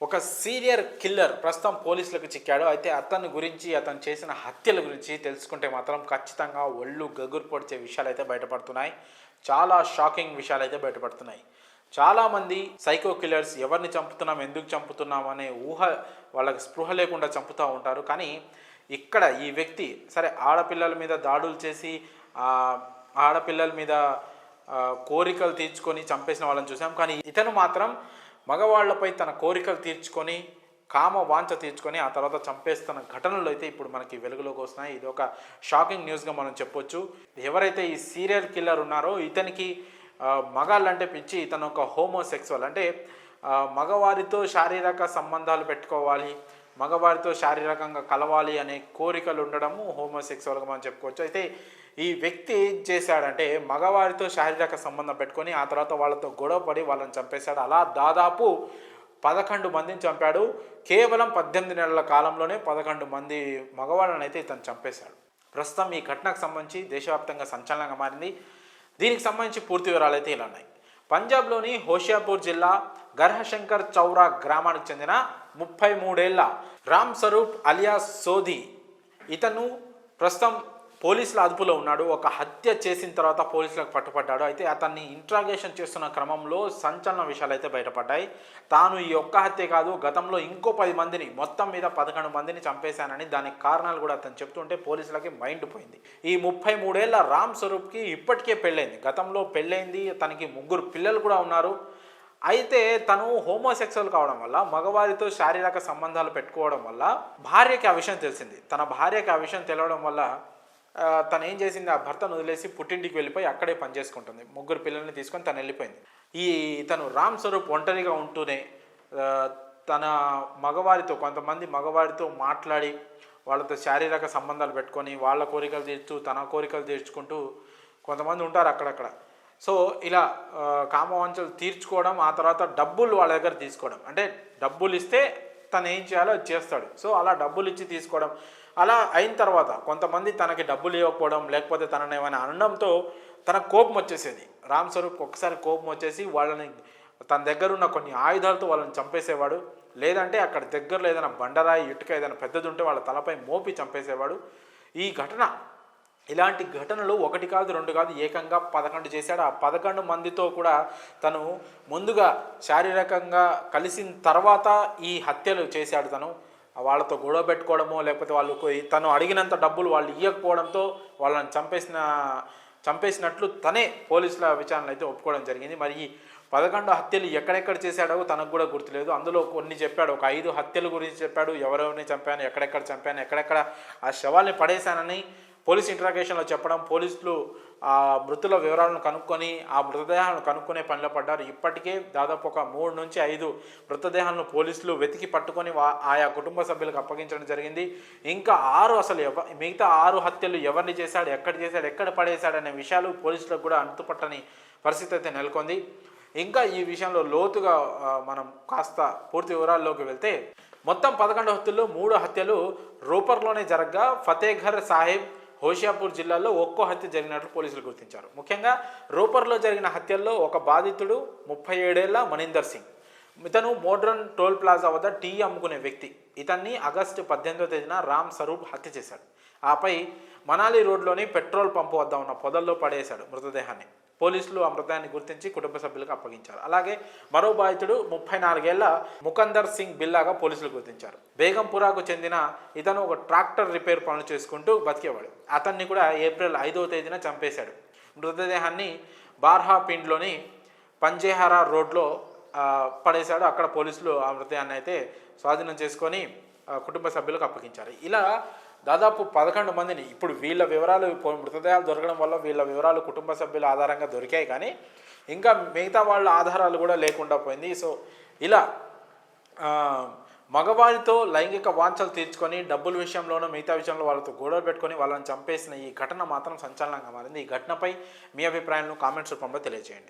ఒక serial killer ప్రస్తుతం పోలీసులకు చిక్కాడు. అయితే అతని గురించి, అతను చేసిన హత్యల గురించి తెలుసుకుంటే మాత్రం ఖచ్చితంగా ఒళ్ళు గగురు పొడిచే విషయాలైతే బయటపడుతున్నాయి. చాలా షాకింగ్ విషయాలైతే బయటపడుతున్నాయి. చాలామంది సైకో కిల్లర్స్ ఎవరిని చంపుతున్నాం, ఎందుకు చంపుతున్నాం అనే వాళ్ళకి స్పృహ లేకుండా చంపుతూ ఉంటారు. కానీ ఇక్కడ ఈ వ్యక్తి సరే ఆడపిల్లల మీద దాడులు చేసి ఆడపిల్లల మీద కోరికలు తీర్చుకొని చంపేసిన వాళ్ళని చూసాం. కానీ ఇతను మాత్రం మగవాళ్లపై తన కోరికలు తీర్చుకొని కామ వాంఛ తీర్చుకొని ఆ తర్వాత చంపేస్తున్న ఘటనలు అయితే ఇప్పుడు మనకి వెలుగులోకి వస్తున్నాయి. ఇది ఒక షాకింగ్ న్యూస్గా మనం చెప్పొచ్చు. ఎవరైతే ఈ సీరియల్ కిల్లర్ ఉన్నారో ఇతనికి మగాళ్ళంటే పిచ్చి. ఇతను ఒక హోమోసెక్సువల్, అంటే మగవారితో శారీరక సంబంధాలు పెట్టుకోవాలి, మగవారితో శారీరకంగా కలవాలి అనే కోరికలు ఉండడము హోమోసెక్సువల్గా మనం చెప్పుకోవచ్చు. అయితే ఈ వ్యక్తి ఏం చేశాడంటే మగవారితో శారీరక సంబంధం పెట్టుకొని ఆ తర్వాత వాళ్ళతో గొడవపడి వాళ్ళని చంపేశాడు. అలా దాదాపు 11 మందిని చంపాడు. కేవలం 18 నెలల కాలంలోనే 11 మంది మగవాళ్ళని అయితే ఇతను చంపేశాడు. ప్రస్తుతం ఈ ఘటనకు సంబంధించి దేశవ్యాప్తంగా సంచలనంగా మారింది. దీనికి సంబంధించి పూర్తి వివరాలు అయితే ఇలా ఉన్నాయి. పంజాబ్లోని హోషియాపూర్ జిల్లా గర్హశంకర్ చౌరా గ్రామానికి చెందిన 33 ఏళ్ల రామ్ స్వరూప్ అలియాస్ సోది ఇతను ప్రస్తుతం పోలీసుల అదుపులో ఉన్నాడు. ఒక హత్య చేసిన తర్వాత పోలీసులకు పట్టుపడ్డాడు. అయితే అతన్ని ఇంట్రాగేషన్ చేస్తున్న క్రమంలో సంచలన విషయాలు అయితే బయటపడ్డాయి. తాను ఈ ఒక్క హత్య కాదు, గతంలో ఇంకో 10 మందిని, మొత్తం మీద 11 మందిని చంపేశానని దానికి కారణాలు కూడా అతను చెప్తుంటే పోలీసులకి మైండ్ పోయింది. ఈ 33 ఏళ్ల రామ్ స్వరూప్కి ఇప్పటికే పెళ్ళైంది. గతంలో పెళ్ళైంది, తనకి 3 పిల్లలు కూడా ఉన్నారు. అయితే తను హోమోసెక్సువల్ కావడం వల్ల, మగవారితో శారీరక సంబంధాలు పెట్టుకోవడం వల్ల భార్యకి ఆ విషయం తెలిసింది. తన భార్యకి ఆ విషయం తెలియడం వల్ల తను ఏం చేసింది, ఆ భర్తను వదిలేసి పుట్టింటికి వెళ్ళిపోయి అక్కడే పనిచేసుకుంటుంది. 3 పిల్లల్ని తీసుకొని తను వెళ్ళిపోయింది. తను రామ్ స్వరూప్ ఒంటరిగా ఉంటూనే తన కొంతమంది మగవారితో మాట్లాడి వాళ్ళతో శారీరక సంబంధాలు పెట్టుకొని వాళ్ళ కోరికలు తీర్చుతూ తన కోరికలు తీర్చుకుంటూ కొంతమంది ఉంటారు అక్కడక్కడ. సో ఇలా కామవాంఛలు తీర్చుకోవడం, ఆ తర్వాత డబ్బులు వాళ్ళ దగ్గర తీసుకోవడం, అంటే డబ్బులు ఇస్తే తను ఏం చేయాలో అది చేస్తాడు. సో అలా డబ్బులు ఇచ్చి తీసుకోవడం, అలా అయిన తర్వాత కొంతమంది తనకి డబ్బులు ఇవ్వకపోవడం, లేకపోతే తనని ఏమైనా అనడంతో తనకు కోపం వచ్చేసేది. రామ్ స్వరూప్ ఒక్కసారి కోపం వచ్చేసి వాళ్ళని తన దగ్గర ఉన్న కొన్ని ఆయుధాలతో వాళ్ళని చంపేసేవాడు. లేదంటే అక్కడ దగ్గరలో ఏదైనా బండరాయి, ఇటుక ఏదైనా పెద్దది ఉంటే వాళ్ళ తలపై మోపి చంపేసేవాడు. ఇలాంటి ఘటనలు 1 కాదు 2 కాదు, ఏకంగా 11 చేశాడు. ఆ 11 మందితో కూడా తను ముందుగా శారీరకంగా కలిసిన తర్వాత ఈ హత్యలు చేశాడు. తను వాళ్ళతో గొడవ పెట్టుకోవడమో, లేకపోతే తను అడిగినంత డబ్బులు వాళ్ళు ఇవ్వకపోవడంతో వాళ్ళని చంపేసినట్లు తనే పోలీసుల విచారణలు అయితే ఒప్పుకోవడం జరిగింది. మరి ఈ 11 హత్యలు ఎక్కడెక్కడ చేశాడో తనకు కూడా గుర్తులేదు. అందులో కొన్ని చెప్పాడు, ఒక 5 హత్యల గురించి చెప్పాడు. ఎవరెవరిని చంపాను, ఎక్కడెక్కడ చంపాను, ఎక్కడెక్కడ ఆ శవాల్ని పడేశానని పోలీస్ ఇంట్రాగేషన్లో చెప్పడం. పోలీసులు ఆ మృతుల వివరాలను కనుక్కొని ఆ మృతదేహాలను కనుక్కునే పనిలో పడ్డారు. ఇప్పటికే దాదాపు ఒక 3 నుంచి 5 మృతదేహాలను పోలీసులు వెతికి పట్టుకొని ఆయా కుటుంబ సభ్యులకు అప్పగించడం జరిగింది. ఇంకా 6 అసలు మిగతా 6 హత్యలు ఎవరిని చేశాడు, ఎక్కడ పడేశాడు అనే విషయాలు పోలీసులకు కూడా అంతుపట్టని పరిస్థితి అయితే నెలకొంది. ఇంకా ఈ విషయంలో లోతుగా మనం కాస్త పూర్తి వివరాల్లోకి వెళ్తే మొత్తం 11 హత్యల్లో 3 హత్యలు రూపర్లోనే జరగగా ఫతేఘర్ సాహిబ్, హోషియాపూర్ జిల్లాలో ఒక్కో హత్య జరిగినట్లు పోలీసులు గుర్తించారు. ముఖ్యంగా రూపర్లో జరిగిన హత్యల్లో ఒక బాధితుడు 37 ఏళ్ల మనీందర్ సింగ్. ఇతను మోడ్రన్ టోల్ ప్లాజా వద్ద టీ అమ్ముకునే వ్యక్తి. ఇతన్ని ఆగస్టు 18వ తేదీన రామ్ స్వరూప్ హత్య చేశాడు. ఆపై మనాలి రోడ్లోని పెట్రోల్ పంపు వద్ద ఉన్న పొదల్లో పడేశాడు మృతదేహాన్ని. పోలీసులు ఆ మృతదేహాన్ని గుర్తించి కుటుంబ సభ్యులకు అప్పగించారు. అలాగే మరో బాధితుడు 34 ఏళ్ల ముకందర్ సింగ్ బిల్లాగా పోలీసులు గుర్తించారు. బేగంపురాకు చెందిన ఇతను ఒక ట్రాక్టర్ రిపేర్ పనులు చేసుకుంటూ బతికేవాడు. అతన్ని కూడా ఏప్రిల్ 5వ తేదీన చంపేశాడు. మృతదేహాన్ని బార్హాపిండ్లోని పంజేహారా రోడ్లో పడేశాడు. అక్కడ పోలీసులు ఆ మృతదేహాన్ని అయితే స్వాధీనం చేసుకొని కుటుంబ సభ్యులకు అప్పగించారు. ఇలా దాదాపు 11 మందిని, ఇప్పుడు వీళ్ళ వివరాలు, మృతదేహాలు దొరకడం వల్ల వీళ్ళ వివరాలు కుటుంబ సభ్యుల ఆధారంగా దొరికాయి, కానీ ఇంకా మిగతా వాళ్ళ ఆధారాలు కూడా లేకుండా పోయింది. సో ఇలా మగవారితో లైంగిక వాంఛలు తీర్చుకొని డబ్బుల విషయంలోనూ మిగతా విషయంలో వాళ్ళతో గొడవ పెట్టుకొని వాళ్ళని చంపేసిన ఈ ఘటన మాత్రం సంచలనంగా మారింది. ఈ ఘటనపై మీ అభిప్రాయాలను కామెంట్స్ రూపంలో తెలియజేయండి.